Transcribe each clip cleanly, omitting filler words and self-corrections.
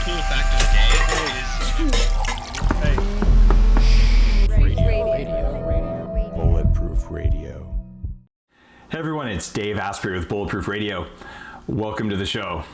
cool fact of the day is... Bulletproof Radio. Hey everyone, it's Dave Asprey with Bulletproof Radio. Welcome to the show.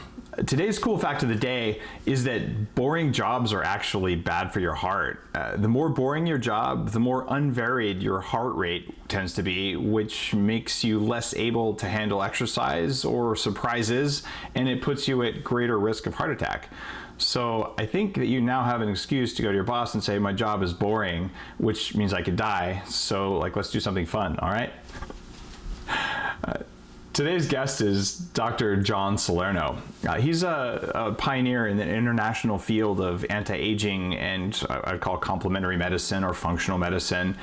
Today's cool fact of the day is that boring jobs are actually bad for your heart. The more boring your job, the more unvaried your heart rate tends to be, which makes you less able to handle exercise or surprises, and it puts you at greater risk of heart attack. So I think that you now have an excuse to go to your boss and say, my job is boring, which means I could die. So let's do something fun, all right? Today's guest is Dr. John Salerno. He's a pioneer in the international field of anti-aging and I'd call complementary medicine or functional medicine,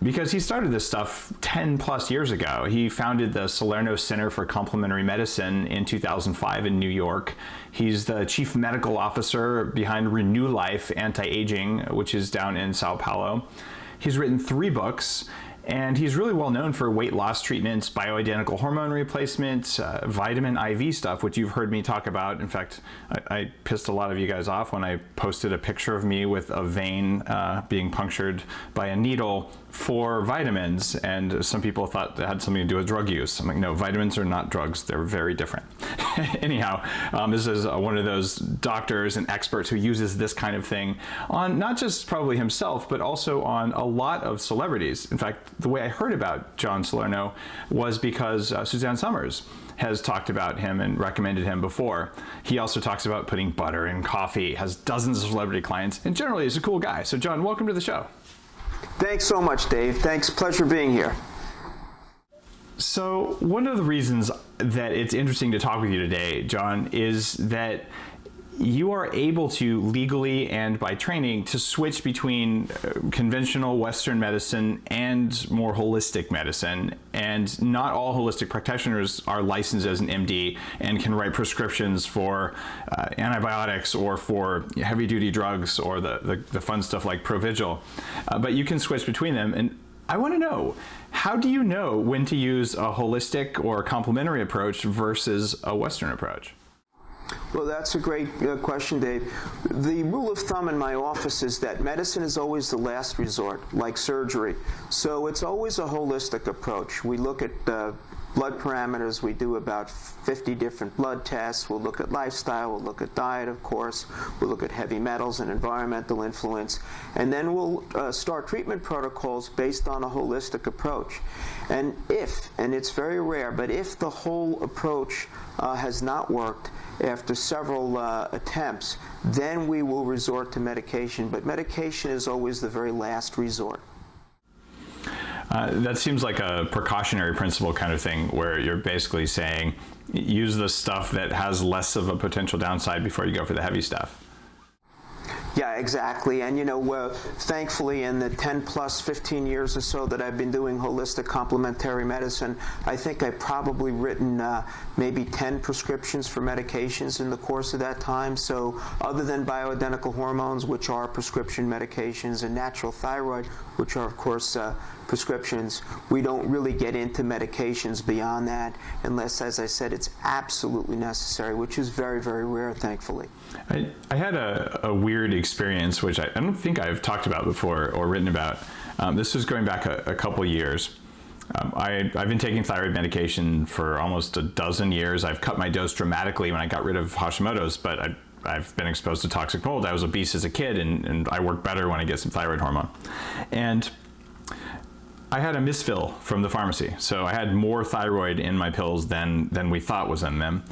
because he started this stuff 10 plus years ago. He founded the Salerno Center for Complementary Medicine in 2005 in New York. He's the chief medical officer behind Renulife Anti-Aging, which is down in Sao Paolo. He's written 3 books, and he's really well known for weight loss treatments, bioidentical hormone replacement, vitamin IV stuff, which you've heard me talk about. In fact, I pissed a lot of you guys off when I posted a picture of me with a vein being punctured by a needle for vitamins, and some people thought that had something to do with drug use. I'm like, no, vitamins are not drugs. They're very different. Anyhow, this is one of those doctors and experts who uses this kind of thing on not just probably himself, but also on a lot of celebrities. In fact, the way I heard about John Salerno was because Suzanne Summers has talked about him and recommended him before. He also talks about putting butter in coffee, has dozens of celebrity clients, and generally is a cool guy. So John, welcome to the show. Thanks so much, Dave. Thanks. Pleasure being here. So one of the reasons that it's interesting to talk with you today, John, is that you are able to legally and by training to switch between conventional Western medicine and more holistic medicine. And not all holistic practitioners are licensed as an MD and can write prescriptions for antibiotics or for heavy duty drugs or the fun stuff like Provigil. But you can switch between them. And I want to know, how do you know when to use a holistic or complementary approach versus a Western approach? Well, that's a great question, Dave. The rule of thumb in my office is that medicine is always the last resort, like surgery. So it's always a holistic approach. We look at blood parameters. We do about 50 different blood tests. We'll look at lifestyle. We'll look at diet, of course. We'll look at heavy metals and environmental influence. And then we'll start treatment protocols based on a holistic approach. And it's very rare, but if the whole approach has not worked after several attempts, then we will resort to medication. But medication is always the very last resort. That seems like a precautionary principle kind of thing, where you're basically saying use the stuff that has less of a potential downside before you go for the heavy stuff. Yeah, exactly. And thankfully in the 10 plus 15 years or so that I've been doing holistic complementary medicine, I think I've probably written maybe 10 prescriptions for medications in the course of that time. So other than bioidentical hormones, which are prescription medications, and natural thyroid, which are of course prescriptions, we don't really get into medications beyond that unless, as I said, it's absolutely necessary, which is very, very rare, thankfully. I had a weird experience, which I don't think I've talked about before or written about. This was going back a couple years. I've been taking thyroid medication for almost a dozen years. I've cut my dose dramatically when I got rid of Hashimoto's, but I've been exposed to toxic mold. I was obese as a kid, and I work better when I get some thyroid hormone. And I had a misfill from the pharmacy, so I had more thyroid in my pills than we thought was in them,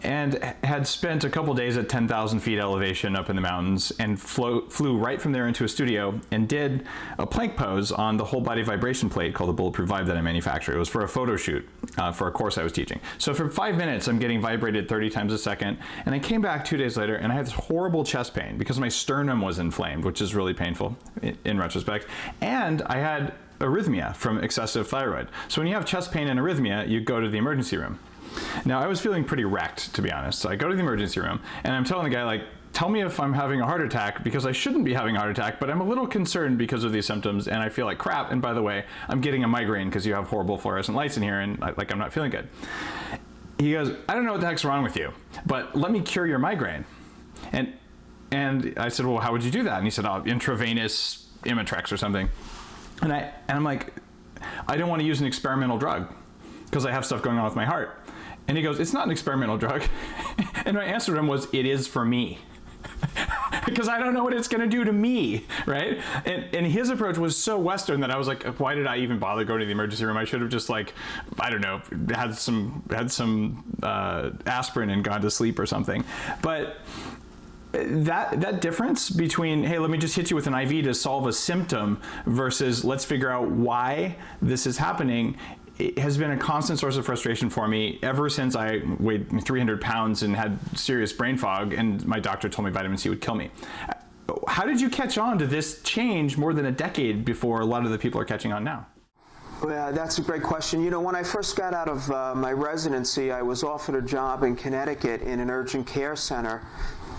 and had spent a couple days at 10,000 feet elevation up in the mountains, and flew right from there into a studio and did a plank pose on the whole body vibration plate called the Bulletproof Vibe that I manufacture. It was for a photo shoot for a course I was teaching. So for 5 minutes, I'm getting vibrated 30 times a second, and I came back 2 days later and I had this horrible chest pain because my sternum was inflamed, which is really painful in retrospect, and I had arrhythmia from excessive thyroid. So when you have chest pain and arrhythmia, you go to the emergency room. Now, I was feeling pretty wrecked, to be honest. So I go to the emergency room and I'm telling the guy, tell me if I'm having a heart attack, because I shouldn't be having a heart attack, but I'm a little concerned because of these symptoms and I feel like crap. And by the way, I'm getting a migraine because you have horrible fluorescent lights in here and I'm not feeling good. He goes, I don't know what the heck's wrong with you, but let me cure your migraine. And I said, well, how would you do that? And he said, oh, intravenous Imitrex or something. And I'm like, I don't want to use an experimental drug because I have stuff going on with my heart. And he goes, it's not an experimental drug. And my answer to him was, it is for me. Because I don't know what it's going to do to me, right? And his approach was so Western that I was like, why did I even bother going to the emergency room? I should have just, like, I don't know, had some aspirin and gone to sleep or something. But that difference between, hey, let me just hit you with an IV to solve a symptom versus let's figure out why this is happening, it has been a constant source of frustration for me ever since I weighed 300 pounds and had serious brain fog, and my doctor told me vitamin C would kill me. How did you catch on to this change more than a decade before a lot of the people are catching on now? Well, that's a great question. You know, when I first got out of my residency, I was offered a job in Connecticut in an urgent care center.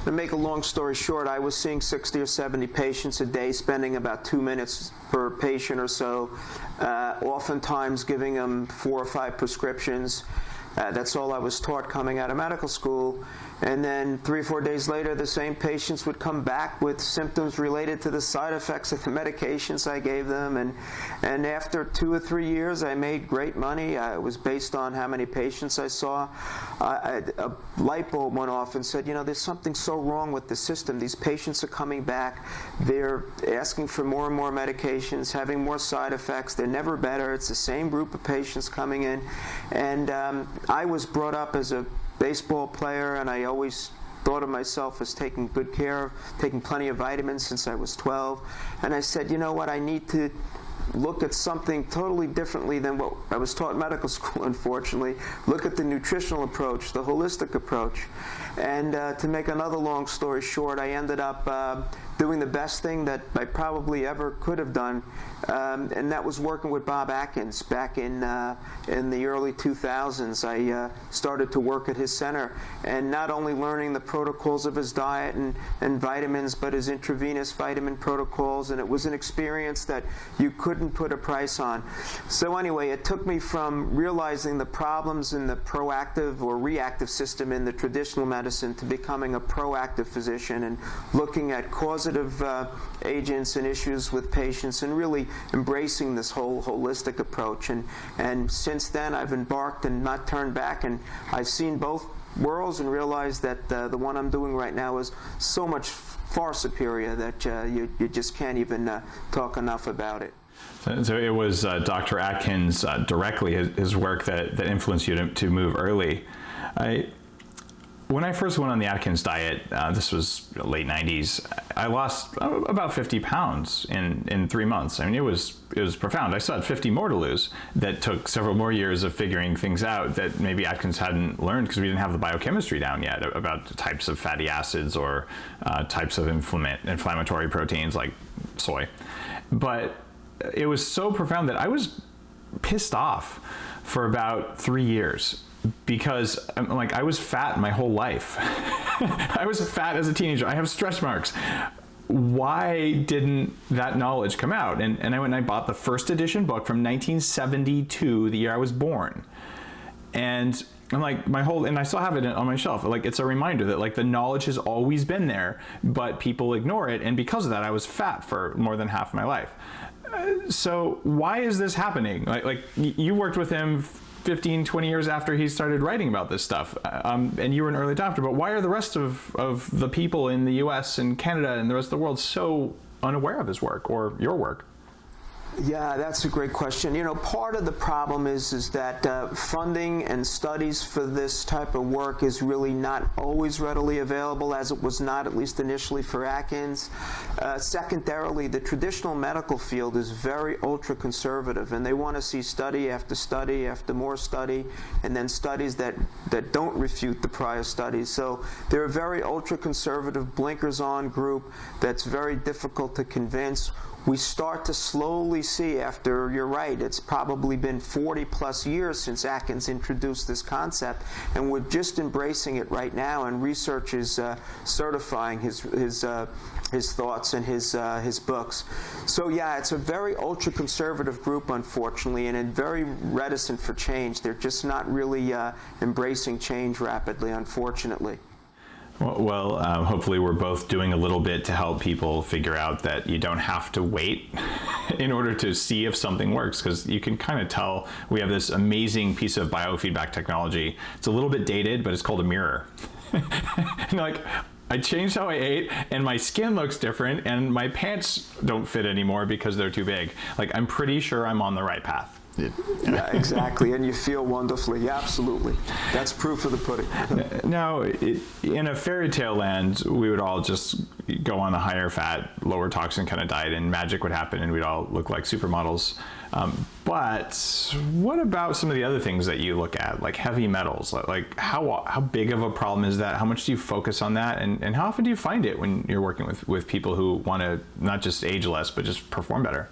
To make a long story short, I was seeing 60 or 70 patients a day, spending about 2 minutes per patient or so, oftentimes giving them 4 or 5 prescriptions. That's all I was taught coming out of medical school. And then 3 or 4 days later, the same patients would come back with symptoms related to the side effects of the medications I gave them. And after 2 or 3 years, I made great money. It was based on how many patients I saw. A light bulb went off and said, you know, there's something so wrong with the system. These patients are coming back. They're asking for more and more medications, having more side effects. They're never better. It's the same group of patients coming in. And I was brought up as a baseball player, and I always thought of myself as taking good care, taking plenty of vitamins since I was 12. And I said, you know what, I need to look at something totally differently than what I was taught in medical school, unfortunately. Look at the nutritional approach, the holistic approach. And to make another long story short, I ended up doing the best thing that I probably ever could have done, and that was working with Bob Atkins back in the early 2000s. I started to work at his center, and not only learning the protocols of his diet and vitamins, but his intravenous vitamin protocols, and it was an experience that you couldn't put a price on. So anyway, it took me from realizing the problems in the proactive or reactive system in the traditional medicine to becoming a proactive physician and looking at causative agents and issues with patients and really embracing this whole holistic approach. And since then, I've embarked and not turned back, and I've seen both worlds and realized that the one I'm doing right now is so much far superior that you just can't even talk enough about it. So it was Dr. Atkins directly, his work that influenced you to move early. When I first went on the Atkins diet, this was late 90s, I lost about 50 pounds in 3 months. I mean, it was profound. I still had 50 more to lose. That took several more years of figuring things out that maybe Atkins hadn't learned because we didn't have the biochemistry down yet about types of fatty acids or types of inflammatory proteins like soy. But it was so profound that I was pissed off for about 3 years. Because I was fat my whole life. I was fat as a teenager. I have stretch marks. Why didn't that knowledge come out? And I went and I bought the first edition book from 1972, the year I was born. And I'm like, and I still have it on my shelf. Like, it's a reminder that like the knowledge has always been there, but people ignore it. And because of that, I was fat for more than half my life. So why is this happening? Like you worked with him 15, 20 years after he started writing about this stuff, and you were an early adopter, but why are the rest of the people in the US and Canada and the rest of the world so unaware of his work or your work? Yeah, that's a great question. You know, part of the problem is that funding and studies for this type of work is really not always readily available, as it was not, at least initially, for Atkins. Secondarily, the traditional medical field is very ultra-conservative, and they want to see study after more study, and then studies that don't refute the prior studies. So they're a very ultra-conservative, blinkers-on group that's very difficult to convince. We start to slowly see, after, you're right, it's probably been 40 plus years since Atkins introduced this concept, and we're just embracing it right now, and research is certifying his thoughts and his books. So yeah, it's a very ultra-conservative group, unfortunately, and very reticent for change. They're just not really embracing change rapidly, unfortunately. Hopefully we're both doing a little bit to help people figure out that you don't have to wait in order to see if something works, because you can kind of tell. We have this amazing piece of biofeedback technology. It's a little bit dated, but it's called a mirror. And like, I changed how I ate and my skin looks different and my pants don't fit anymore because they're too big. Like, I'm pretty sure I'm on the right path. Yeah, exactly, and you feel wonderfully. Yeah, absolutely. That's proof of the pudding. Now, in a fairy tale land, we would all just go on a higher fat, lower toxin kind of diet, and magic would happen, and we'd all look like supermodels. But what about some of the other things that you look at, like heavy metals? Like how big of a problem is that? How much do you focus on that? And how often do you find it when you're working with people who want to not just age less, but just perform better?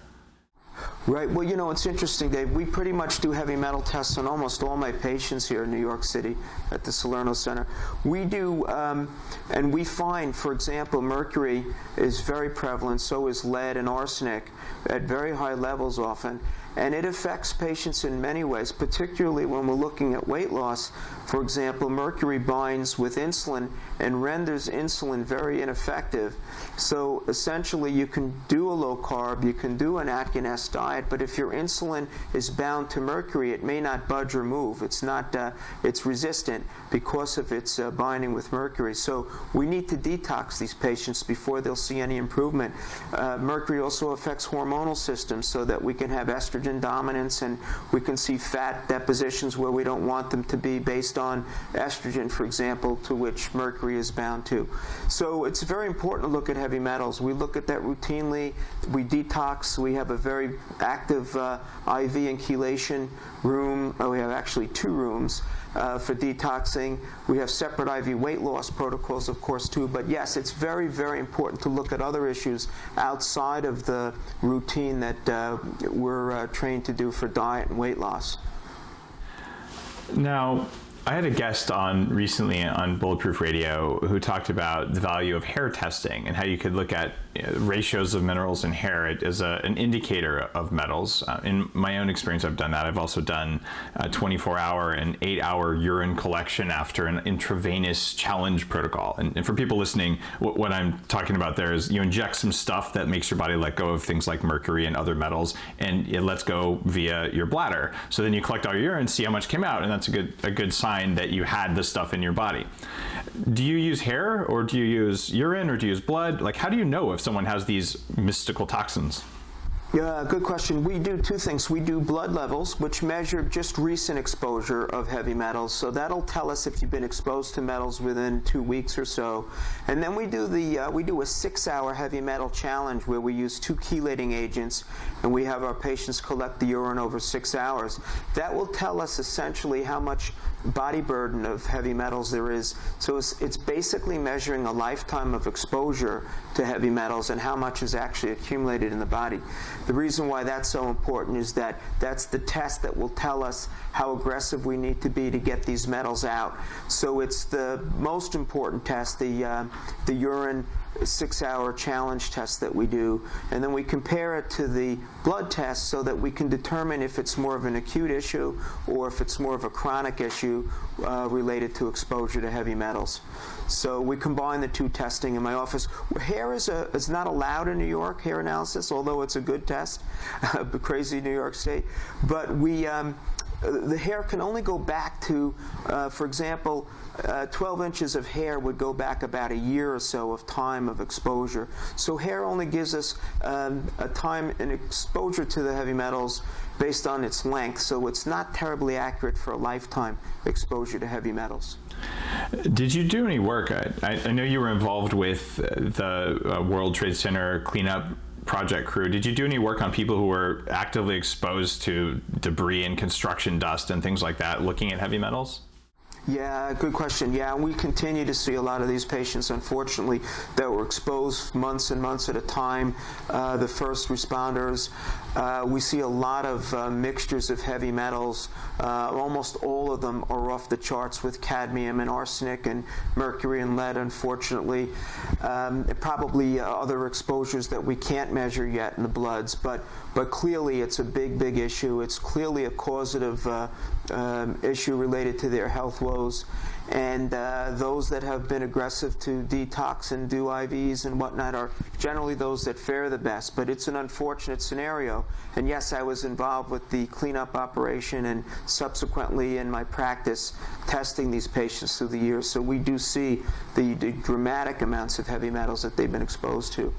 Right. Well, you know, it's interesting, Dave. We pretty much do heavy metal tests on almost all my patients here in New York City at the Salerno Center. We do, and we find, for example, mercury is very prevalent, so is lead and arsenic at very high levels often. And it affects patients in many ways, particularly when we're looking at weight loss. For example, mercury binds with insulin and renders insulin very ineffective. So essentially, you can do a low carb, you can do an Atkins diet, but if your insulin is bound to mercury, it may not budge or move. It's not, it's resistant because of its binding with mercury. So we need to detox these patients before they'll see any improvement. Mercury also affects hormonal systems so that we can have estrogen dominance, and we can see fat depositions where we don't want them to be based on estrogen, for example, to which mercury is bound to. So it's very important to look at heavy metals. We look at that routinely. We detox. We have a very active IV and chelation room. We have actually 2 rooms for detoxing. We have separate IV weight loss protocols, of course, too. But yes, it's very, very important to look at other issues outside of the routine that we're trained to do for diet and weight loss. Now, I had a guest on recently on Bulletproof Radio who talked about the value of hair testing and how you could look at ratios of minerals in hair as an indicator of metals. In my own experience, I've done that. I've also done a 24-hour and 8-hour urine collection after an intravenous challenge protocol. And for people listening, what I'm talking about there is you inject some stuff that makes your body let go of things like mercury and other metals, and it lets go via your bladder. So then you collect all your urine, see how much came out, and that's a good sign that you had the stuff in your body. Do you use hair, or do you use urine, or do you use blood? Like, how do you know if someone has these mystical toxins? Yeah, good question. We do 2 things. We do blood levels, which measure just recent exposure of heavy metals. So that'll tell us if you've been exposed to metals within 2 weeks or so. And then we do a 6-hour heavy metal challenge where we use 2 chelating agents, and we have our patients collect the urine over 6 hours. That will tell us essentially how much body burden of heavy metals there is. So it's basically measuring a lifetime of exposure to heavy metals and how much is actually accumulated in the body. The reason why that's so important is that that's the test that will tell us how aggressive we need to be to get these metals out. So it's the most important test, the urine 6-hour challenge test that we do, and then we compare it to the blood test so that we can determine if it's more of an acute issue or if it's more of a chronic issue related to exposure to heavy metals. So we combine the 2 testing in my office. Hair is not allowed in New York, hair analysis, although it's a good test. Crazy New York State. But the hair can only go back to, for example, 12 inches of hair would go back about a year or so of time of exposure. So hair only gives us a time and exposure to the heavy metals based on its length, so it's not terribly accurate for a lifetime exposure to heavy metals. Did you do any work? I know you were involved with the World Trade Center cleanup project crew. Did you do any work on people who were actively exposed to debris and construction dust and things like that, looking at heavy metals? Yeah, good question. Yeah, we continue to see a lot of these patients, unfortunately, that were exposed months and months at a time. The first responders, we see a lot of mixtures of heavy metals. Almost all of them are off the charts with cadmium and arsenic and mercury and lead, unfortunately. Probably other exposures that we can't measure yet in the bloods, but clearly it's a big issue. It's clearly a causative issue related to their health, flows. And those that have been aggressive to detox and do IVs and whatnot are generally those that fare the best. But it's an unfortunate scenario. And yes, I was involved with the cleanup operation and subsequently in my practice testing these patients through the years. So we do see the dramatic amounts of heavy metals that they've been exposed to.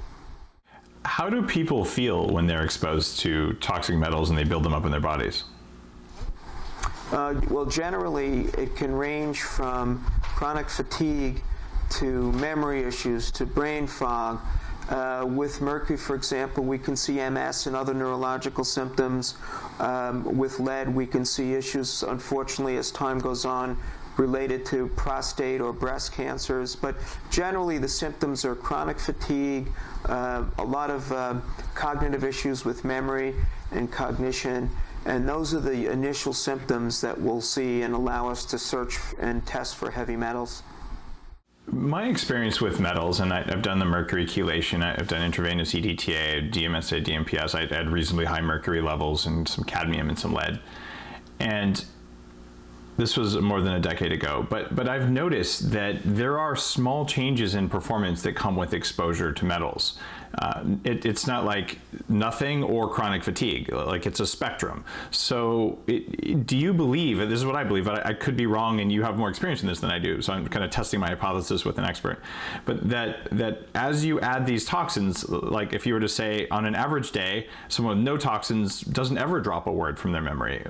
How do people feel when they're exposed to toxic metals and they build them up in their bodies? Well, generally, it can range from chronic fatigue to memory issues to brain fog. With mercury, for example, we can see MS and other neurological symptoms. With lead, we can see issues, unfortunately, as time goes on, related to prostate or breast cancers. But generally, the symptoms are chronic fatigue, a lot of cognitive issues with memory and cognition. And those are the initial symptoms that we'll see and allow us to search and test for heavy metals. My experience with metals, and I've done the mercury chelation, I've done intravenous EDTA, DMSA, DMPS, I had reasonably high mercury levels and some cadmium and some lead. And this was more than a decade ago, but I've noticed that there are small changes in performance that come with exposure to metals. It's not like nothing or chronic fatigue, like it's a spectrum. So do you believe, this is what I believe, but I could be wrong and you have more experience in this than I do, so I'm kind of testing my hypothesis with an expert, but that as you add these toxins, like if you were to say on an average day, someone with no toxins doesn't ever drop a word from their memory.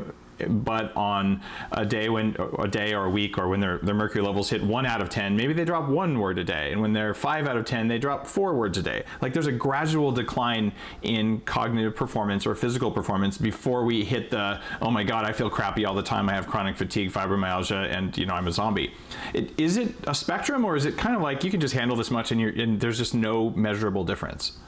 But on a day or a week or when their mercury levels hit 1 out of 10, maybe they drop 1 word a day. And when they're 5 out of 10, they drop 4 words a day. Like there's a gradual decline in cognitive performance or physical performance before we hit the, oh my God, I feel crappy all the time. I have chronic fatigue, fibromyalgia, and I'm a zombie. Is it a spectrum, or is it kind of like you can just handle this much and there's just no measurable difference?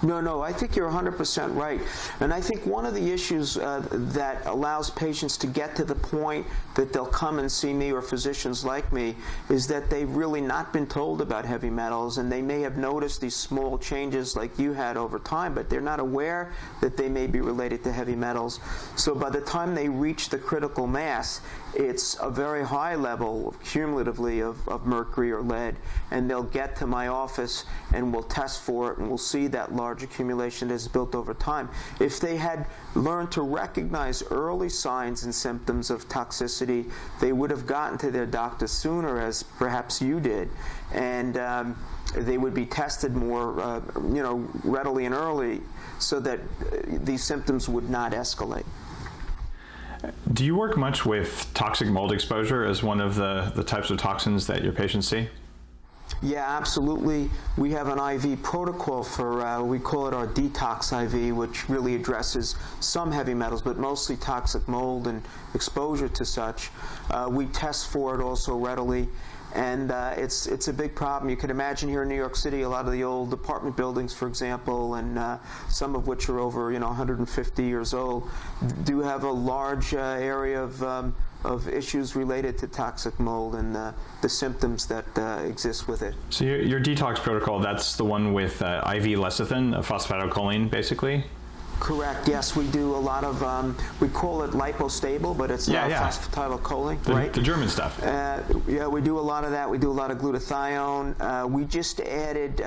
No, I think you're 100% right. And I think one of the issues that allows patients to get to the point that they'll come and see me or physicians like me is that they've really not been told about heavy metals, and they may have noticed these small changes like you had over time, but they're not aware that they may be related to heavy metals. So by the time they reach the critical mass, it's a very high level cumulatively of mercury or lead, and they'll get to my office and we'll test for it and we'll see that large accumulation that is built over time. If they had learned to recognize early signs and symptoms of toxicity, they would have gotten to their doctor sooner, as perhaps you did, and they would be tested more readily and early so that these symptoms would not escalate. Do you work much with toxic mold exposure as one of the types of toxins that your patients see? Yeah, absolutely. We have an IV protocol for, we call it our detox IV, which really addresses some heavy metals, but mostly toxic mold and exposure to such. We test for it also readily. And it's a big problem. You can imagine here in New York City, a lot of the old apartment buildings, for example, and some of which are over 150 years old, do have a large area of issues related to toxic mold and the symptoms that exist with it. So your detox protocol, that's the one with IV lecithin, phosphatidylcholine, basically? Correct. Yes, we do a lot of, we call it lipostable, but it's not phosphatidylcholine, right? The German stuff. Yeah, we do a lot of that. We do a lot of glutathione. We just added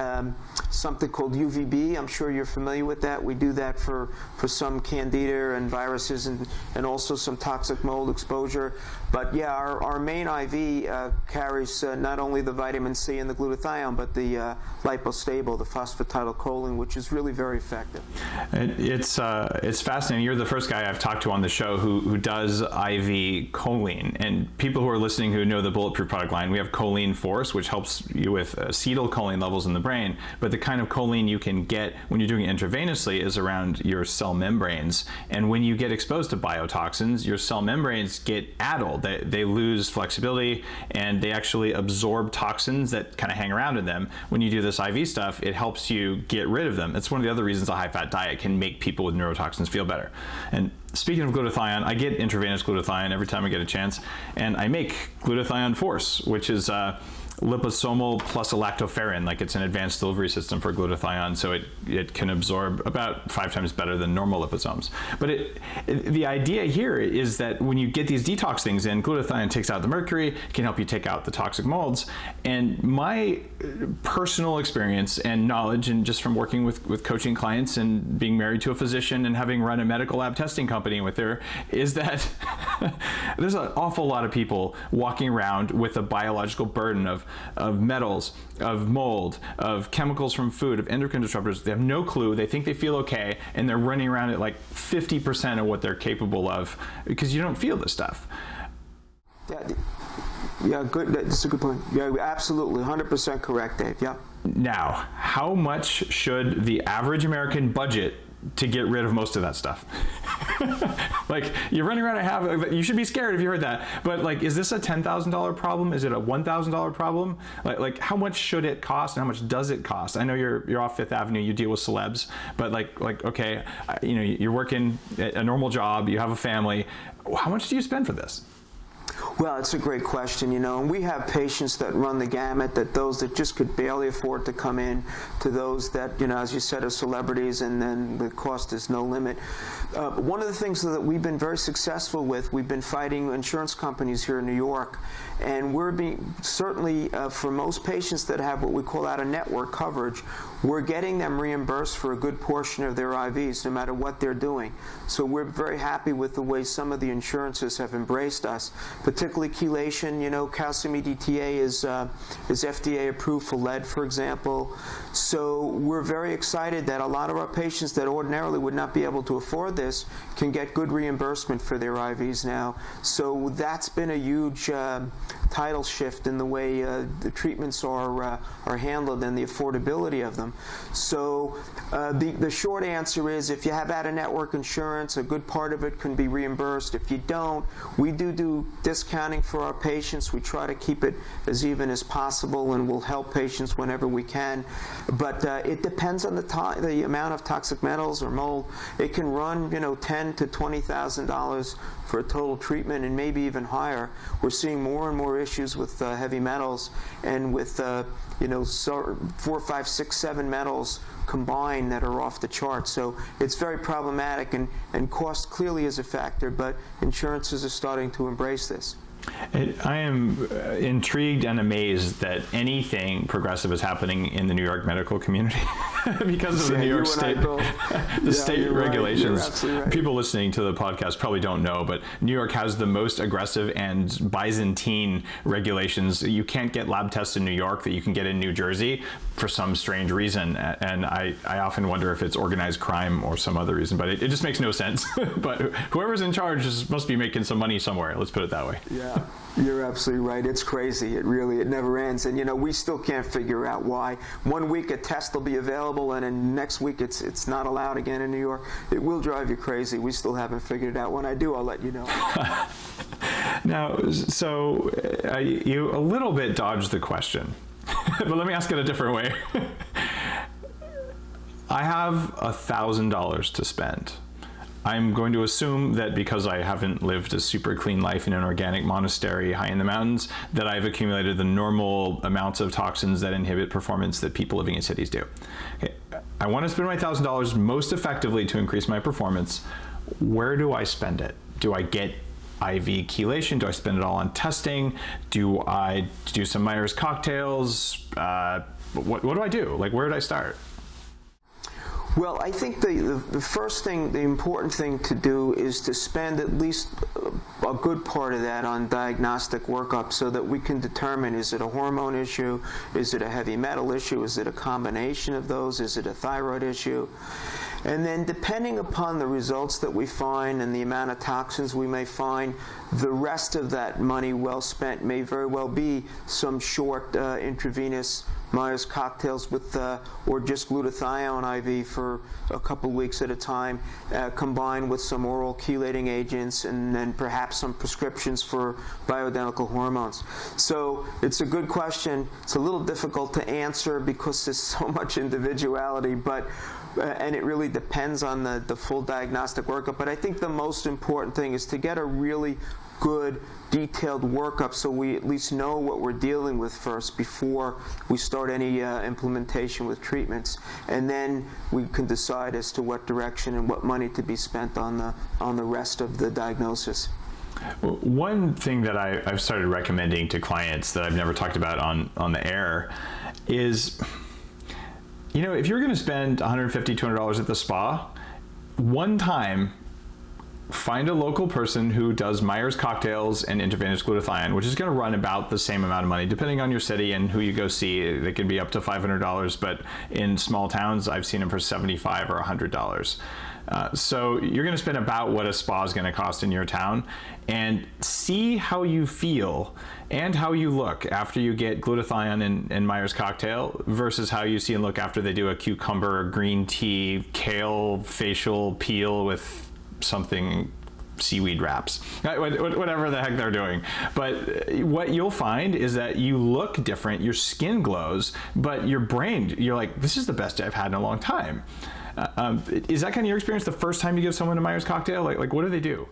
something called UVB. I'm sure you're familiar with that. We do that for some candida and viruses and also some toxic mold exposure. But yeah, our main IV carries not only the vitamin C and the glutathione, but the lipostable, the phosphatidylcholine, which is really very effective. It's fascinating. You're the first guy I've talked to on the show who does IV choline. And people who are listening who know the Bulletproof product line, we have choline force, which helps you with acetylcholine levels in the brain. But the kind of choline you can get when you're doing it intravenously is around your cell membranes. And when you get exposed to biotoxins, your cell membranes get addled. They lose flexibility and they actually absorb toxins that kind of hang around in them. When you do this IV stuff, it helps you get rid of them. It's one of the other reasons a high-fat diet can make people with neurotoxins feel better. And speaking of glutathione, I get intravenous glutathione every time I get a chance, and I make glutathione force, which is liposomal plus a lactoferrin, like it's an advanced delivery system for glutathione, so it can absorb about 5 times better than normal liposomes. But the idea here is that when you get these detox things in, glutathione takes out the mercury, can help you take out the toxic molds. And my personal experience and knowledge, and just from working with coaching clients and being married to a physician and having run a medical lab testing company with her, is that there's an awful lot of people walking around with a biological burden of metals, of mold, of chemicals from food, of endocrine disruptors. They have no clue. They think they feel okay, and they're running around at like 50% of what they're capable of because you don't feel this stuff. Yeah, good. That's a good point. Yeah, absolutely, 100% correct, Dave. Yeah. Now, how much should the average American budget to get rid of most of that stuff? Like, you're running around you should be scared if you heard that, but like, is this a $10,000 problem? Is it a $1,000 problem? Like how much should it cost and how much does it cost? I know you're off Fifth Avenue, you deal with celebs, but like okay, you're working a normal job, you have a family. How much do you spend for this? Well, it's a great question, and we have patients that run the gamut, that those that just could barely afford to come in, to those that, as you said, are celebrities, and then the cost is no limit. One of the things that we've been very successful with, we've been fighting insurance companies here in New York, and we're being, certainly for most patients that have what we call out-of-network coverage, we're getting them reimbursed for a good portion of their IVs, no matter what they're doing. So we're very happy with the way some of the insurances have embraced us, particularly chelation. Calcium EDTA is FDA approved for lead, for example. So we're very excited that a lot of our patients that ordinarily would not be able to afford this can get good reimbursement for their IVs now. So that's been a huge tidal shift in the way the treatments are handled and the affordability of them. So the short answer is, if you have out-of-network insurance, a good part of it can be reimbursed. If you don't, we do discounting for our patients. We try to keep it as even as possible, and we'll help patients whenever we can. But it depends on the amount of toxic metals or mold. It can run, $10,000 to $20,000 for a total treatment, and maybe even higher. We're seeing more and more issues with heavy metals, and with 4, 5, 6, 7 metals combined that are off the chart. So it's very problematic, and cost clearly is a factor, but insurances are starting to embrace this. I am intrigued and amazed that anything progressive is happening in the New York medical community because of the New York State, state regulations. Right. People listening to the podcast probably don't know, but New York has the most aggressive and Byzantine regulations. You can't get lab tests in New York that you can get in New Jersey for some strange reason. And I often wonder if it's organized crime or some other reason, but it just makes no sense. But whoever's in charge must be making some money somewhere. Let's put it that way. Yeah, you're absolutely right. It's crazy. It never ends. And we still can't figure out why. One week a test will be available, and then next week it's not allowed again in New York. It will drive you crazy. We still haven't figured it out. When I do, I'll let you know. Now, so you a little bit dodged the question, but let me ask it a different way. I have $1,000 to spend. I'm going to assume that because I haven't lived a super clean life in an organic monastery high in the mountains, that I've accumulated the normal amounts of toxins that inhibit performance that people living in cities do. Okay. I want to spend my $1,000 most effectively to increase my performance. Where do I spend it? Do I get IV chelation? Do I spend it all on testing? Do I do some Myers cocktails? What do I do? Like, where do I start? Well, I think the first thing, the important thing to do is to spend at least a good part of that on diagnostic workup, so that we can determine, is it a hormone issue? Is it a heavy metal issue? Is it a combination of those? Is it a thyroid issue? And then, depending upon the results that we find and the amount of toxins we may find, the rest of that money well spent may very well be some short intravenous Myers cocktails with, or just glutathione IV for a couple weeks at a time, combined with some oral chelating agents, and then perhaps some prescriptions for bioidentical hormones. So it's a good question. It's a little difficult to answer because there's so much individuality, but and it really depends on the full diagnostic workup. But I think the most important thing is to get a really good detailed workup so we at least know what we're dealing with first before we start any implementation with treatments, and then we can decide as to what direction and what money to be spent on the rest of the diagnosis. One thing that I've started recommending to clients that I've never talked about on the air is, if you're going to spend $150, $200 at the spa, one time, find a local person who does Myers cocktails and intravenous glutathione, which is going to run about the same amount of money, depending on your city and who you go see. It can be up to $500, but in small towns, I've seen them for $75 or $100. So you're going to spend about what a spa is going to cost in your town, and see how you feel and how you look after you get glutathione and Myers cocktail versus how you see and look after they do a cucumber, green tea, kale facial peel with something seaweed wraps, whatever the heck they're doing. But what you'll find is that you look different, your skin glows, but your brain, you're like, this is the best day I've had in a long time. Is that kind of your experience the first time you give someone a Myers cocktail? Like what do they do?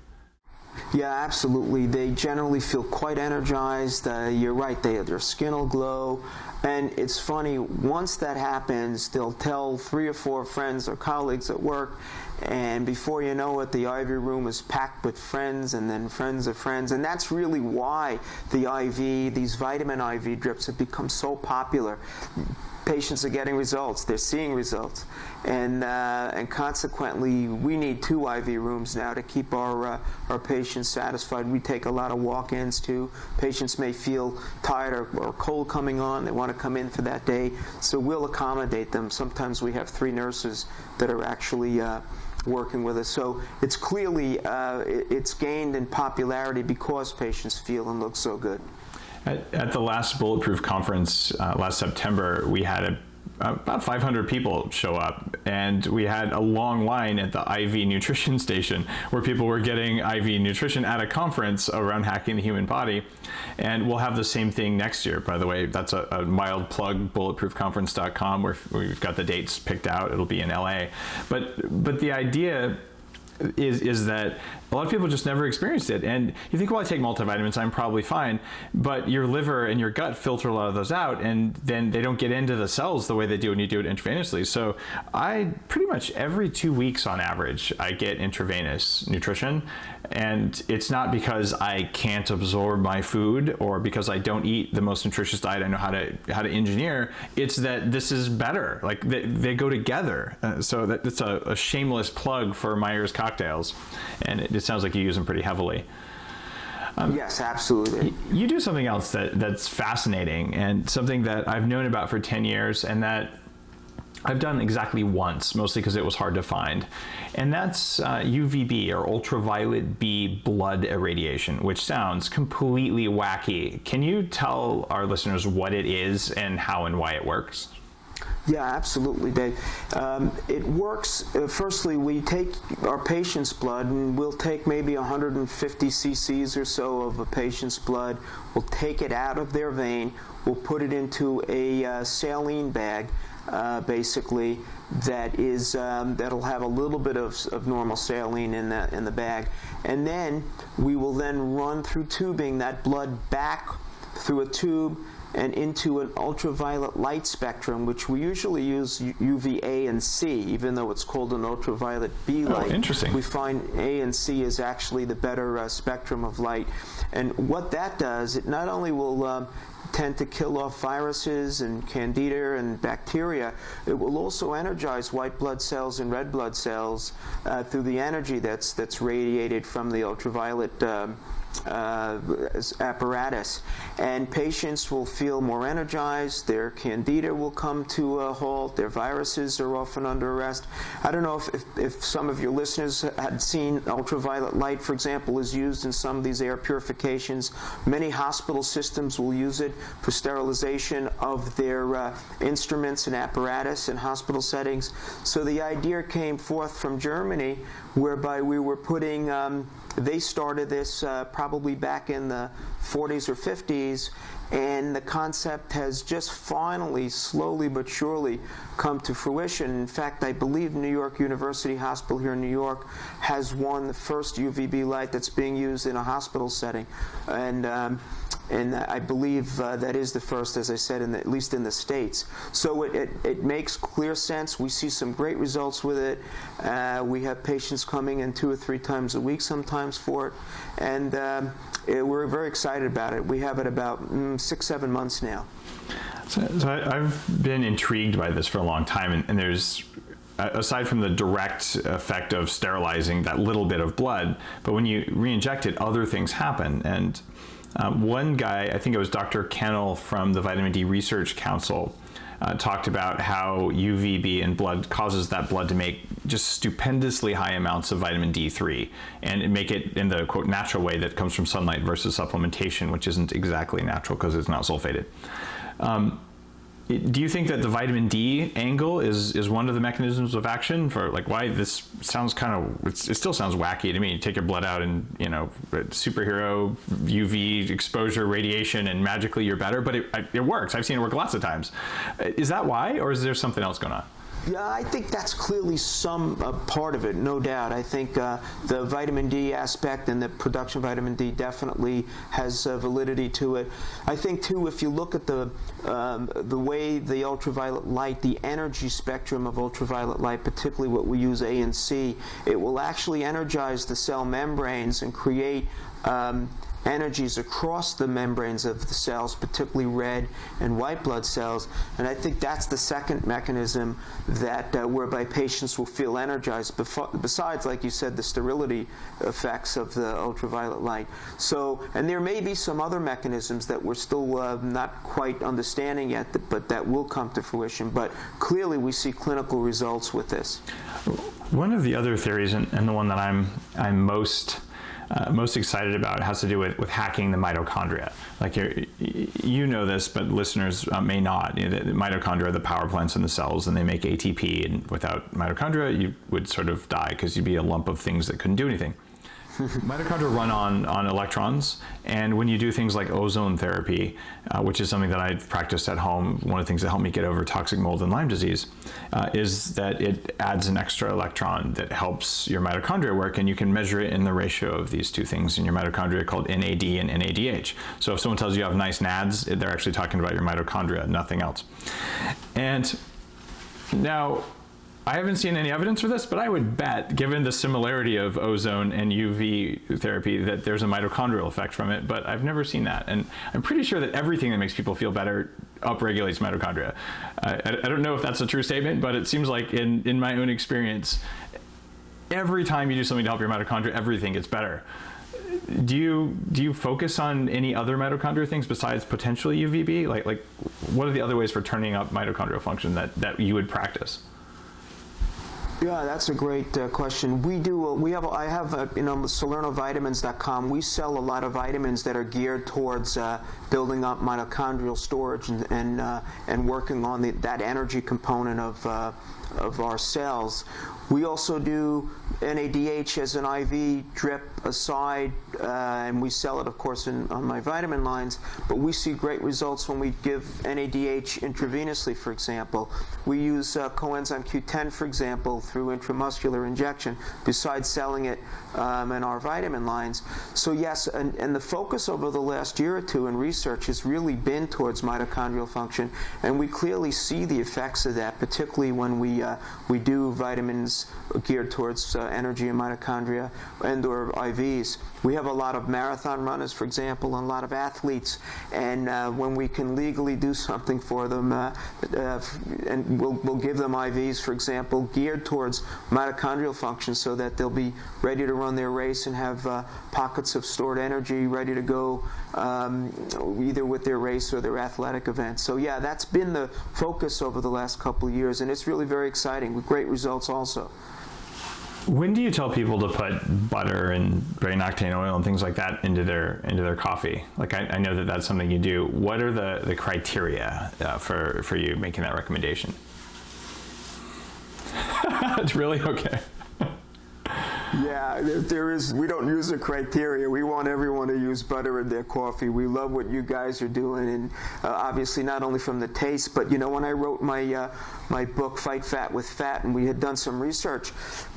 Yeah, absolutely. They generally feel quite energized. You're right, their skin will glow. And it's funny, once that happens, they'll tell 3 or 4 friends or colleagues at work, and before you know it, the IV room is packed with friends and then friends of friends. And that's really why these vitamin IV drips have become so popular. Patients are getting results, they're seeing results, and consequently we need 2 IV rooms now to keep our patients satisfied. We take a lot of walk-ins too. Patients may feel tired or cold coming on, they want to come in for that day, so we'll accommodate them. Sometimes we have 3 nurses that are actually working with us. So it's clearly it's gained in popularity because patients feel and look so good. At the last Bulletproof conference last September, we had about 500 people show up, and we had a long line at the IV nutrition station where people were getting IV nutrition at a conference around hacking the human body. And we'll have the same thing next year, by the way. That's a mild plug, bulletproofconference.com, where we've got the dates picked out. It'll be in LA. But the idea is that a lot of people just never experienced it. And you think, well, I take multivitamins, I'm probably fine. But your liver and your gut filter a lot of those out, and then they don't get into the cells the way they do when you do it intravenously. So I pretty much every 2 weeks on average, I get intravenous nutrition. And it's not because I can't absorb my food or because I don't eat the most nutritious diet I know how to engineer. It's that this is better. Like they go together. So it's a shameless plug for Myers cocktails. And it sounds like you use them pretty heavily. Yes, absolutely. You do something else that's fascinating and something that I've known about for 10 years and that I've done exactly once, mostly because it was hard to find. And that's UVB, or ultraviolet B blood irradiation, which sounds completely wacky. Can you tell our listeners what it is and how and why it works? Yeah, absolutely, Dave. It works, firstly, we take our patient's blood, and we'll take maybe 150 cc's or so of a patient's blood. We'll take it out of their vein. We'll put it into a saline bag, basically, that'll have a little bit of normal saline in the bag. And then we will then run through tubing that blood back through a tube and into an ultraviolet light spectrum, which we usually use UVA and C, even though it's called an ultraviolet B light. Oh, interesting. We find A and C is actually the better spectrum of light. And what that does, it not only will tend to kill off viruses and candida and bacteria, it will also energize white blood cells and red blood cells through the energy that's radiated from the ultraviolet apparatus, and patients will feel more energized. Their candida will come to a halt. Their viruses are often under arrest. I don't know if some of your listeners had seen ultraviolet light, for example, is used in some of these air purifications. Many hospital systems will use it for sterilization of their instruments and apparatus in hospital settings. So the idea came forth from Germany, whereby we were putting they started this probably back in the 40s or 50s, and the concept has just finally, slowly but surely, come to fruition. In fact, I believe New York University Hospital here in New York has won the first UVB light that's being used in a hospital setting, and I believe that is the first, as I said, at least in the States. So it makes clear sense. We see some great results with it. We have patients coming in 2 or 3 times a week sometimes for it, and we're very excited about it. We have it about 6-7 months now. So I've been intrigued by this for a long time, and there's, aside from the direct effect of sterilizing that little bit of blood, but when you re-inject it, other things happen. And one guy, I think it was Dr. Kennel from the Vitamin D Research Council, talked about how UVB in blood causes that blood to make just stupendously high amounts of vitamin D3 and make it in the, quote, natural way that comes from sunlight versus supplementation, which isn't exactly natural because it's not sulfated. Do you think that the vitamin D angle is one of the mechanisms of action for, like, why this sounds kind of, it still sounds wacky to me. You take your blood out and, superhero UV exposure radiation and magically you're better, but it works. I've seen it work lots of times. Is that why, or is there something else going on? Yeah, I think that's clearly some part of it, no doubt. I think the vitamin D aspect and the production of vitamin D definitely has validity to it. I think, too, if you look at the way the ultraviolet light, the energy spectrum of ultraviolet light, particularly what we use A and C, it will actually energize the cell membranes and create energies across the membranes of the cells, particularly red and white blood cells. And I think that's the second mechanism that whereby patients will feel energized, besides, like you said, the sterility effects of the ultraviolet light. So, and there may be some other mechanisms that we're still not quite understanding yet, but that will come to fruition. But clearly we see clinical results with this. One of the other theories, and the one that I'm most excited about, has to do with hacking the mitochondria. Like, you know this, but listeners may not. The mitochondria are the power plants in the cells, and they make ATP, and without mitochondria, you would sort of die because you'd be a lump of things that couldn't do anything. Mitochondria run on electrons, and when you do things like ozone therapy, which is something that I've practiced at home, one of the things that helped me get over toxic mold and Lyme disease, is that it adds an extra electron that helps your mitochondria work, and you can measure it in the ratio of these two things in your mitochondria called NAD and NADH. So if someone tells you have nice NADs, they're actually talking about your mitochondria, nothing else. And now, I haven't seen any evidence for this, but I would bet, given the similarity of ozone and UV therapy, that there's a mitochondrial effect from it, but I've never seen that. And I'm pretty sure that everything that makes people feel better upregulates mitochondria. I don't know if that's a true statement, but it seems like in my own experience, every time you do something to help your mitochondria, everything gets better. Do you focus on any other mitochondria things besides potentially UVB? Like what are the other ways for turning up mitochondrial function that you would practice? Yeah, that's a great question. I have SalernoVitamins.com. We sell a lot of vitamins that are geared towards building up mitochondrial storage and working on that energy component of our cells. We also do NADH as an IV drip aside, and we sell it, of course, on my vitamin lines, but we see great results when we give NADH intravenously, for example. We use coenzyme Q10, for example, through intramuscular injection, besides selling it in our vitamin lines. So yes, and the focus over the last year or two in research has really been towards mitochondrial function, and we clearly see the effects of that, particularly when we do vitamins geared towards energy and mitochondria and or IVs. We have a lot of marathon runners, for example, and a lot of athletes, and when we can legally do something for them, and we'll give them IVs, for example, geared towards mitochondrial function so that they'll be ready to run their race and have pockets of stored energy ready to go either with their race or their athletic event. So yeah, that's been the focus over the last couple of years, and it's really very exciting with great results also. When do you tell people to put butter and brain octane oil and things like that into their coffee? Like, I know that that's something you do. What are the criteria for you making that recommendation? It's really okay. Yeah, there is. We don't use a criteria. We want everyone to use butter in their coffee. We love what you guys are doing, and obviously not only from the taste, but when I wrote my book, Fight Fat with Fat, and we had done some research,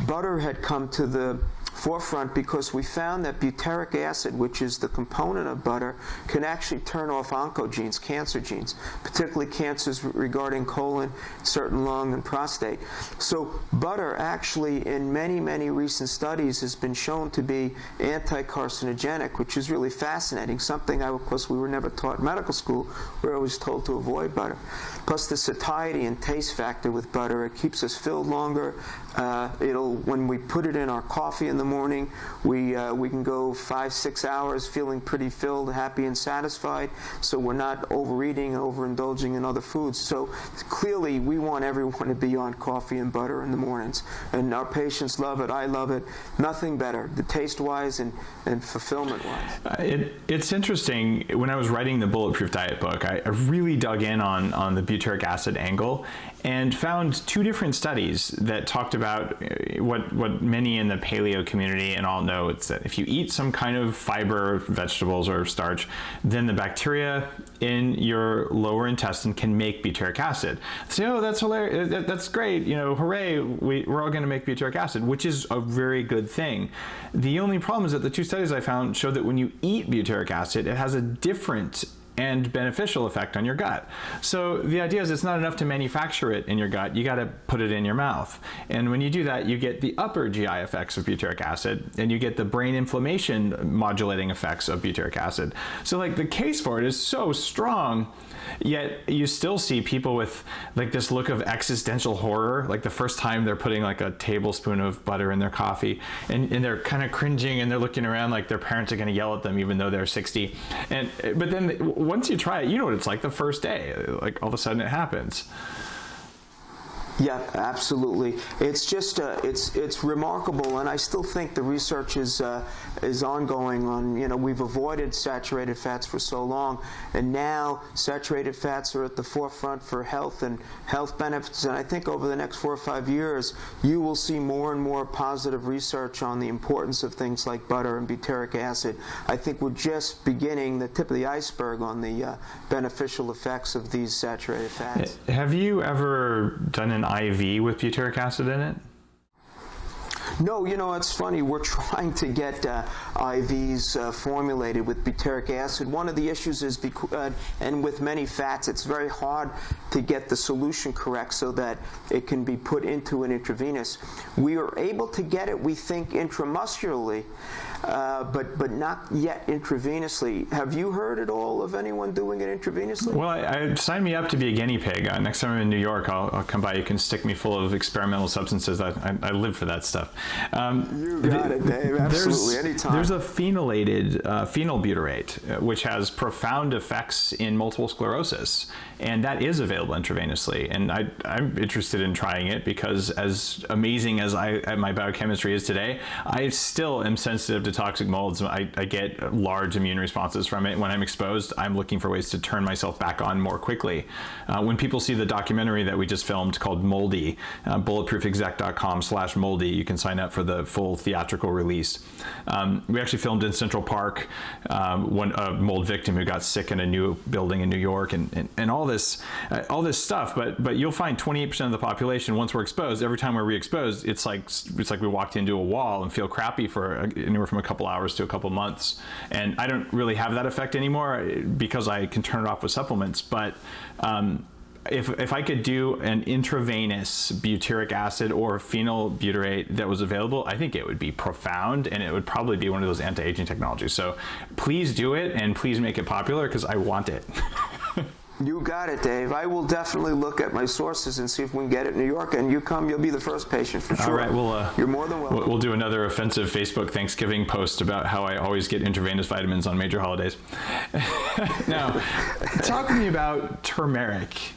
butter had come to the forefront because we found that butyric acid, which is the component of butter, can actually turn off oncogenes, cancer genes, particularly cancers regarding colon, certain lung, and prostate. So butter actually, in many, many recent studies, has been shown to be anti-carcinogenic, which is really fascinating, something of course we were never taught in medical school. We were always told to avoid butter. Plus the satiety and taste factor with butter, it keeps us filled longer. When we put it in our coffee in the morning, we can go 5-6 hours feeling pretty filled, happy, and satisfied. So we're not overeating, overindulging in other foods. So clearly, we want everyone to be on coffee and butter in the mornings, and our patients love it. I love it. Nothing better, the taste-wise and fulfillment-wise. It's interesting. When I was writing the Bulletproof Diet book, I really dug in on the butyric acid angle and found 2 different studies that talked about what many in the paleo community and all know. It's that if you eat some kind of fiber, vegetables, or starch, then the bacteria in your lower intestine can make butyric acid. So, that's hilarious. That's great. Hooray, we're all going to make butyric acid, which is a very good thing. The only problem is that the 2 studies I found show that when you eat butyric acid, it has a different and beneficial effect on your gut. So the idea is it's not enough to manufacture it in your gut, you got to put it in your mouth. And when you do that, you get the upper GI effects of butyric acid, and you get the brain inflammation modulating effects of butyric acid. So the case for it is so strong, yet you still see people with this look of existential horror, the first time they're putting a tablespoon of butter in their coffee, and they're kind of cringing, and they're looking around like their parents are going to yell at them even though they're 60. But then once you try it, you know what it's like the first day. All of a sudden it happens. Yeah, absolutely. It's just it's remarkable, and I still think the research is ongoing on. We've avoided saturated fats for so long, and now saturated fats are at the forefront for health and health benefits. And I think over the next 4 or 5 years, you will see more and more positive research on the importance of things like butter and butyric acid. I think we're just beginning the tip of the iceberg on the beneficial effects of these saturated fats. Have you ever done an IV with butyric acid in it? No, it's funny. We're trying to get IVs formulated with butyric acid. One of the issues is, and with many fats, it's very hard to get the solution correct so that it can be put into an intravenous. We are able to get it, we think, intramuscularly, but not yet intravenously. Have you heard at all of anyone doing it intravenously? Well, I sign me up to be a guinea pig. Next time I'm in New York, I'll come by. You can stick me full of experimental substances. I live for that stuff. You got it, Dave. Absolutely, anytime. There's a phenylated phenylbutyrate, which has profound effects in multiple sclerosis, and that is available intravenously. And I'm interested in trying it because, as amazing as my biochemistry is today, I still am sensitive to toxic molds. I get large immune responses from it. When I'm exposed, I'm looking for ways to turn myself back on more quickly. When people see the documentary that we just filmed called Moldy, bulletproofexec.com/moldy, you can sign up for the full theatrical release. We actually filmed in Central Park, a mold victim who got sick in a new building in New York, and all this stuff. But you'll find 28% of the population, once we're exposed, every time we're re-exposed, it's like we walked into a wall and feel crappy for anywhere from a couple hours to a couple months. And I don't really have that effect anymore because I can turn it off with supplements. But if I could do an intravenous butyric acid or phenylbutyrate that was available, I think it would be profound, and it would probably be one of those anti-aging technologies. So please do it, and please make it popular because I want it. You got it, Dave. I will definitely look at my sources and see if we can get it in New York. And you come, you'll be the first patient for sure. All right, you're more than welcome. We'll do another offensive Facebook Thanksgiving post about how I always get intravenous vitamins on major holidays. Now, talk to me about turmeric.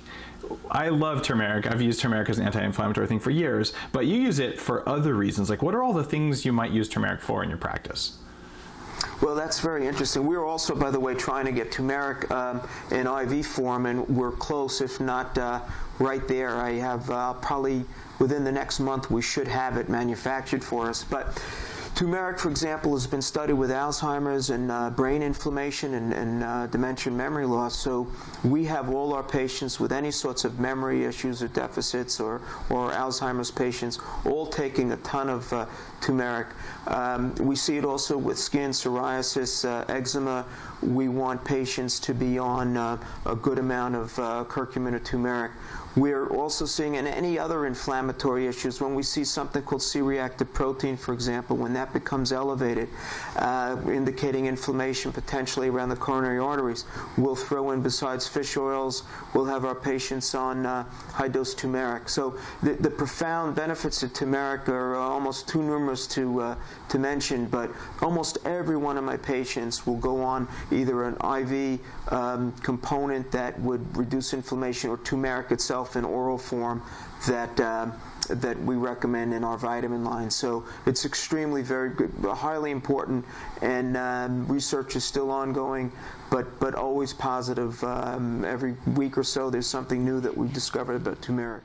I love turmeric. I've used turmeric as an anti-inflammatory thing for years, but you use it for other reasons. What are all the things you might use turmeric for in your practice? Well, that's very interesting. We're also, by the way, trying to get turmeric in IV form, and we're close, if not right there. I have probably within the next month we should have it manufactured for us. But turmeric, for example, has been studied with Alzheimer's and brain inflammation and dementia and memory loss. So we have all our patients with any sorts of memory issues or deficits, or Alzheimer's patients, all taking a ton of turmeric. We see it also with skin, psoriasis, eczema. We want patients to be on a good amount of curcumin or turmeric. We're also seeing in any other inflammatory issues, when we see something called C-reactive protein, for example, when that becomes elevated, indicating inflammation potentially around the coronary arteries, we'll throw in, besides fish oils, we'll have our patients on high-dose turmeric. So the profound benefits of turmeric are almost too numerous to mention, but almost every one of my patients will go on either an IV component that would reduce inflammation, or turmeric itself in oral form that we recommend in our vitamin line. So it's extremely very good, highly important, and research is still ongoing, but always positive. Every week or so there's something new that we've discovered about turmeric.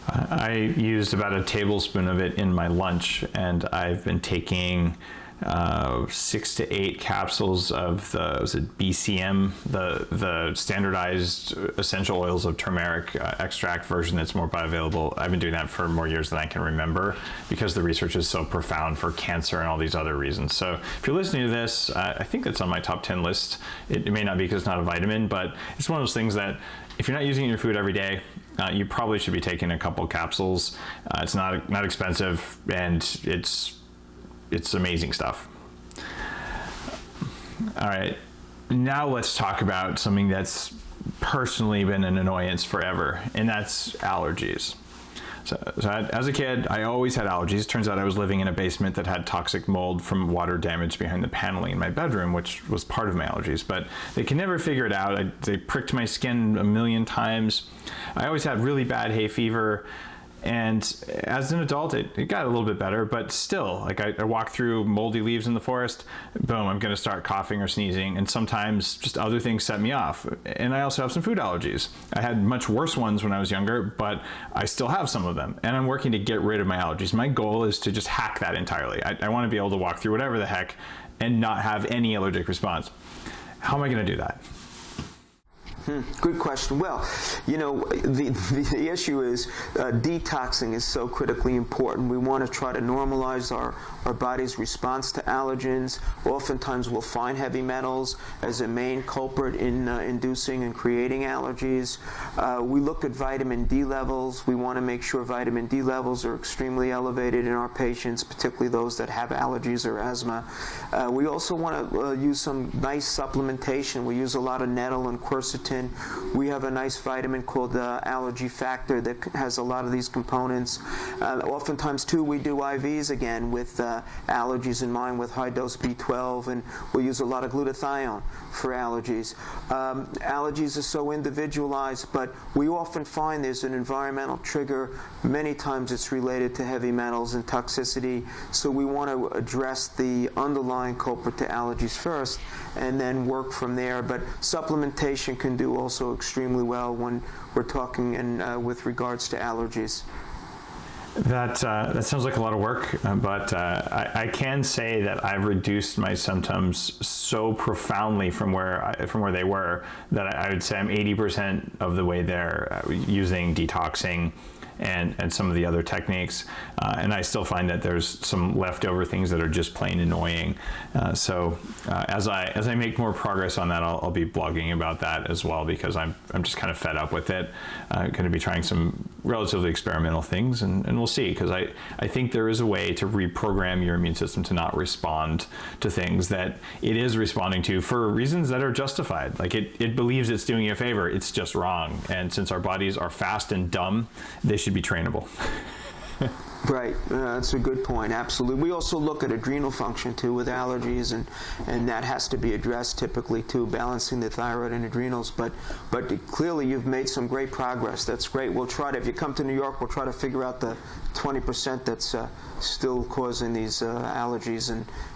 I used about a tablespoon of it in my lunch, and I've been taking 6 to 8 capsules of the BCM, the standardized essential oils of turmeric extract version that's more bioavailable. I've been doing that for more years than I can remember, because the research is so profound for cancer and all these other reasons. So if you're listening to this, I think that's on my top 10 list. It may not be because it's not a vitamin, but it's one of those things that if you're not using it in your food every day, you probably should be taking a couple capsules. It's not expensive, and it's amazing stuff. All right, now let's talk about something that's personally been an annoyance forever, and that's allergies. So as a kid, I always had allergies. Turns out I was living in a basement that had toxic mold from water damage behind the paneling in my bedroom, which was part of my allergies, but they can never figure it out. They pricked my skin a million times. I always had really bad hay fever. And as an adult, it got a little bit better, but still, like I walk through moldy leaves in the forest, boom, I'm going to start coughing or sneezing, and sometimes just other things set me off. And I also have some food allergies. I had much worse ones when I was younger, but I still have some of them, and I'm working to get rid of my allergies. My goal is to just hack that entirely. I want to be able to walk through whatever the heck and not have any allergic response. How am I going to do that? Good question. Well, you know, the issue is detoxing is so critically important. We want to try to normalize our body's response to allergens. Oftentimes we'll find heavy metals as a main culprit in inducing and creating allergies. We look at vitamin D levels. We want to make sure vitamin D levels are extremely elevated in our patients, particularly those that have allergies or asthma. We also want to use some nice supplementation. We use a lot of nettle and quercetin. We have a nice vitamin called Allergy Factor that has a lot of these components. Oftentimes, too, we do IVs again with allergies in mind, with high-dose B12, and we use a lot of glutathione for allergies. Allergies are so individualized, but we often find there's an environmental trigger. Many times it's related to heavy metals and toxicity, so we want to address the underlying culprit to allergies first and then work from there. But supplementation can do also extremely well when we're talking with regards to allergies. That sounds like a lot of work, but I can say that I've reduced my symptoms so profoundly from where they were that I would say I'm 80% of the way there using detoxing and some of the other techniques, and I still find that there's some leftover things that are just plain annoying. So as I make more progress on that, I'll be blogging about that as well, because I'm just kind of fed up with it. I'm going to be trying some relatively experimental things, and we'll see, because I think there is a way to reprogram your immune system to not respond to things that it is responding to for reasons that are justified. Like it believes it's doing you a favor, it's just wrong. And since our bodies are fast and dumb, they should be trainable. Right, that's a good point. Absolutely. We also look at adrenal function too with allergies, and that has to be addressed typically too, balancing the thyroid and adrenals. But clearly you've made some great progress. That's great. We'll try to, if you come to New York, we'll try to figure out the 20% that's still causing these allergies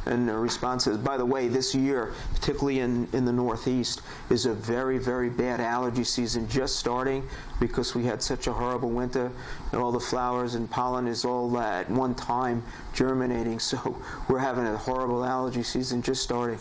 and responses. By the way, this year, particularly in the Northeast, is a very, very bad allergy season just starting because we had such a horrible winter, and all the flowers and pollen is all at one time germinating. So we're having a horrible allergy season just starting.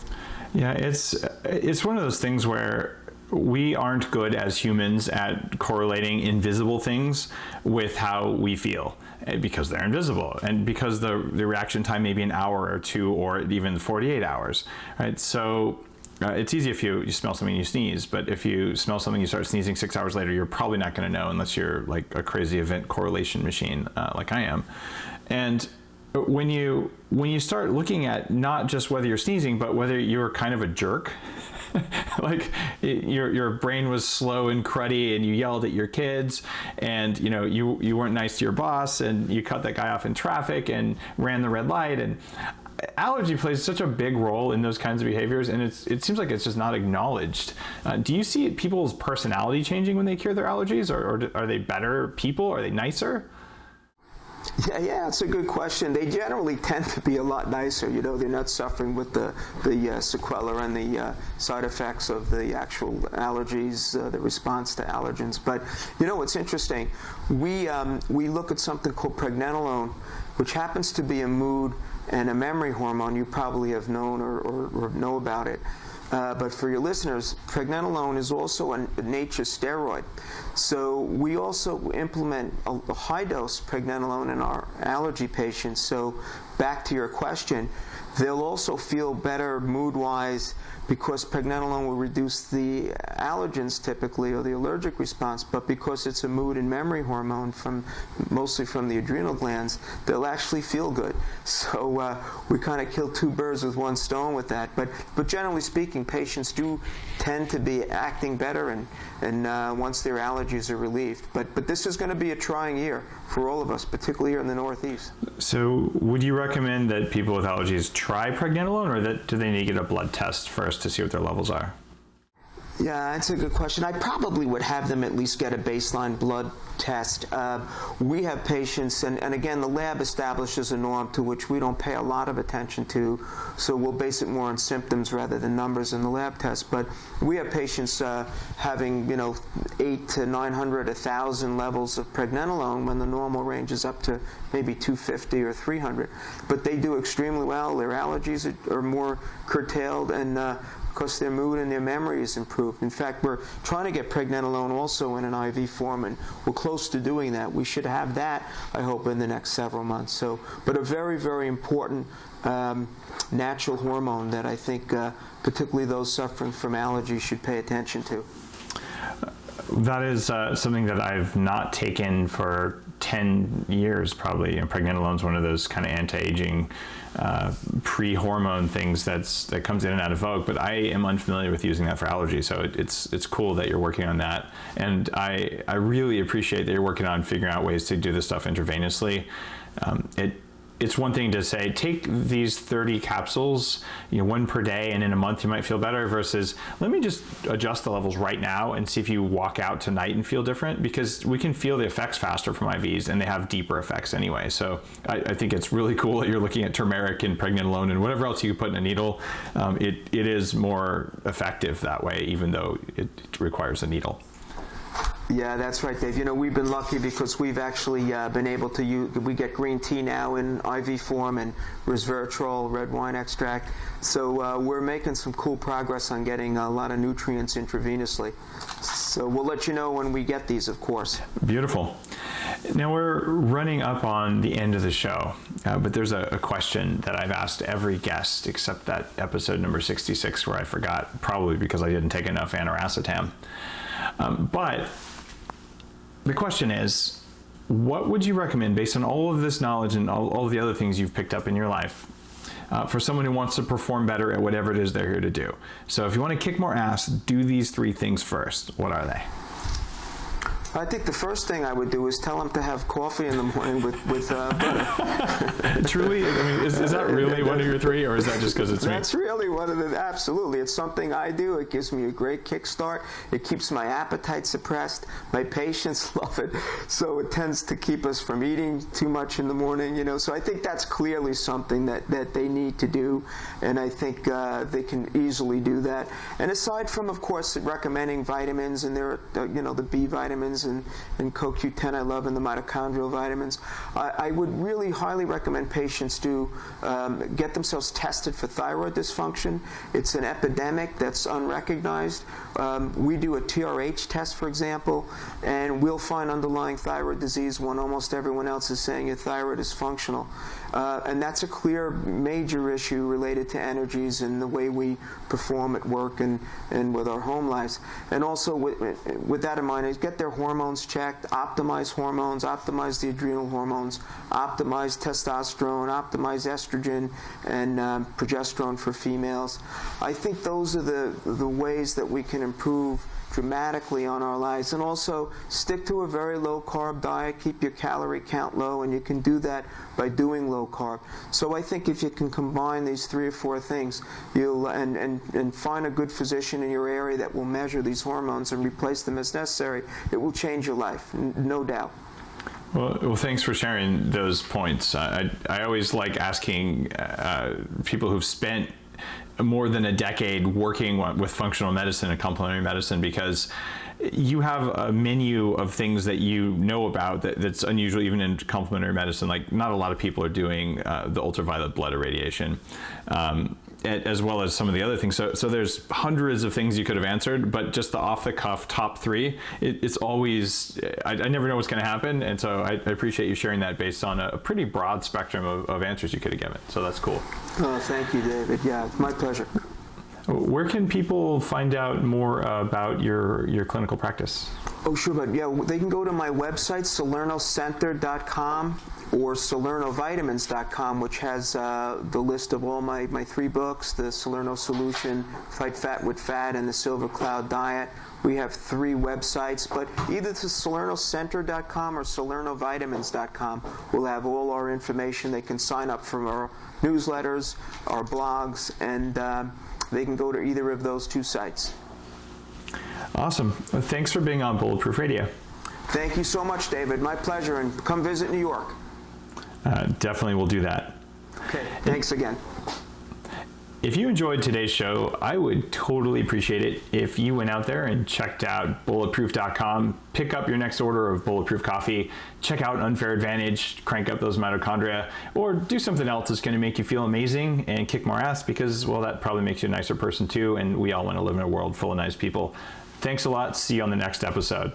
Yeah, it's one of those things where we aren't good as humans at correlating invisible things with how we feel, because they're invisible, and because the reaction time may be an hour or two or even 48 hours, right? So it's easy if you smell something and you sneeze, but if you smell something you start sneezing 6 hours later, you're probably not going to know unless you're like a crazy event correlation machine like I am. And when you start looking at not just whether you're sneezing, but whether you're kind of a jerk, like your brain was slow and cruddy and you yelled at your kids, and you weren't nice to your boss, and you cut that guy off in traffic and ran the red light, and allergy plays such a big role in those kinds of behaviors, and it seems like it's just not acknowledged. Do you see people's personality changing when they cure their allergies, or are they better people? Are they nicer? Yeah, it's a good question. They generally tend to be a lot nicer. They're not suffering with the sequela and the side effects of the actual allergies, the response to allergens. But it's interesting. We look at something called pregnenolone, which happens to be a mood and a memory hormone. You probably have known or know about it. But for your listeners, pregnenolone is also a nature's steroid. So we also implement a high-dose pregnenolone in our allergy patients. So back to your question, they'll also feel better mood-wise because pregnenolone will reduce the allergens typically, or the allergic response, but because it's a mood and memory hormone mostly from the adrenal glands, they'll actually feel good. So we kind of kill two birds with one stone with that. But generally speaking, patients do tend to be acting better and once their allergies are relieved. But this is going to be a trying year for all of us, particularly here in the Northeast. So would you recommend that people with allergies try pregnenolone, or do they need to get a blood test first to see what their levels are? Yeah, that's a good question. I probably would have them at least get a baseline blood test. We have patients, and again, the lab establishes a norm to which we don't pay a lot of attention to, so we'll base it more on symptoms rather than numbers in the lab test. But we have patients having 8 to 900, 1,000 levels of pregnenolone when the normal range is up to maybe 250 or 300. But they do extremely well. Their allergies are more curtailed, and because their mood and their memory is improved. In fact, we're trying to get pregnenolone also in an IV form, and we're close to doing that. We should have that, I hope, in the next several months. But a very, very important natural hormone that I think particularly those suffering from allergies should pay attention to. That is something that I've not taken for 10 years probably, and pregnenolone is one of those kind of anti-aging pre-hormone things that comes in and out of vogue, but I am unfamiliar with using that for allergies, so it's cool that you're working on that, and I really appreciate that you're working on figuring out ways to do this stuff intravenously. It's one thing to say, take these 30 capsules, one per day, and in a month you might feel better, versus let me just adjust the levels right now and see if you walk out tonight and feel different, because we can feel the effects faster from IVs, and they have deeper effects anyway. So I think it's really cool that you're looking at turmeric and pregnenolone and whatever else you can put in a needle. It is more effective that way, even though it requires a needle. Yeah, that's right, Dave. We've been lucky because we've actually been able to we get green tea now in IV form and resveratrol, red wine extract. So we're making some cool progress on getting a lot of nutrients intravenously. So we'll let you know when we get these, of course. Beautiful. Now we're running up on the end of the show, but there's a question that I've asked every guest except that episode number 66 where I forgot, probably because I didn't take enough aniracetam. But the question is, what would you recommend, based on all of this knowledge and all of the other things you've picked up in your life, for someone who wants to perform better at whatever it is they're here to do? So if you want to kick more ass, do these 3 things first. What are they? I think the first thing I would do is tell them to have coffee in the morning with butter. Truly? I mean, is that really one of your three, or is that just because it's me? That's really one of the, absolutely. It's something I do. It gives me a great kickstart. It keeps my appetite suppressed. My patients love it. So it tends to keep us from eating too much in the morning, you know. So I think that's clearly something that they need to do, and I think they can easily do that. And aside from, of course, recommending vitamins, and there are, you know, the B vitamins and CoQ10 I love, and the mitochondrial vitamins, I would really highly recommend patients to get themselves tested for thyroid dysfunction. It's an epidemic that's unrecognized. We do a TRH test, for example, and we'll find underlying thyroid disease when almost everyone else is saying your thyroid is functional. And that's a clear major issue related to energies and the way we perform at work and with our home lives. And also with that in mind, is get their hormones checked, optimize hormones, optimize the adrenal hormones, optimize testosterone, optimize estrogen and progesterone for females. I think those are the ways that we can improve dramatically on our lives. And also stick to a very low carb diet, keep your calorie count low, and you can do that by doing low carb. So I think if you can combine these 3 or 4 things, you'll and find a good physician in your area that will measure these hormones and replace them as necessary, it will change your life, no doubt. Well, thanks for sharing those points. I always like asking people who've spent more than a decade working with functional medicine and complementary medicine, because you have a menu of things that you know about that's unusual even in complementary medicine. Like, not a lot of people are doing the ultraviolet blood irradiation, as well as some of the other things. So there's hundreds of things you could have answered, but just the off-the-cuff top 3, it's always, I never know what's going to happen. And so I appreciate you sharing that based on a pretty broad spectrum of answers you could have given. So that's cool. Oh, thank you, David. Yeah, it's my pleasure. Where can people find out more about your clinical practice? Oh, sure, but yeah, they can go to my website, salernocenter.com, or salernovitamins.com, which has the list of all my 3 books, the Salerno Solution, Fight Fat with Fat, and the Silver Cloud Diet. We have 3 websites, but either to salernocenter.com or salernovitamins.com will have all our information. They can sign up for our newsletters, our blogs, and they can go to either of those 2 sites. Awesome. Thanks for being on Bulletproof Radio. Thank you so much, David. My pleasure, and come visit New York. Definitely will do that. Okay, thanks again. If you enjoyed today's show, I would totally appreciate it if you went out there and checked out bulletproof.com, pick up your next order of Bulletproof coffee, check out Unfair Advantage, crank up those mitochondria, or do something else that's going to make you feel amazing and kick more ass, because, well, that probably makes you a nicer person too, and we all want to live in a world full of nice people. Thanks a lot. See you on the next episode.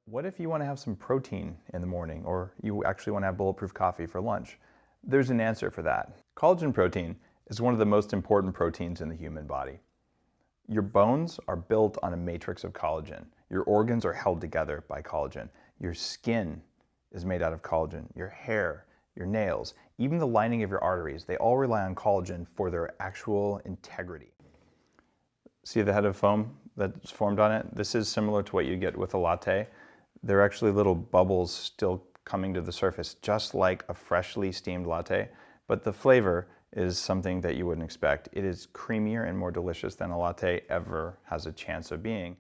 What if you want to have some protein in the morning, or you actually want to have Bulletproof coffee for lunch? There's an answer for that. Collagen protein is one of the most important proteins in the human body. Your bones are built on a matrix of collagen. Your organs are held together by collagen. Your skin is made out of collagen. Your hair, your nails, even the lining of your arteries, they all rely on collagen for their actual integrity. See the head of foam that's formed on it? This is similar to what you get with a latte. There are actually little bubbles still coming to the surface, just like a freshly steamed latte, but the flavor is something that you wouldn't expect. It is creamier and more delicious than a latte ever has a chance of being.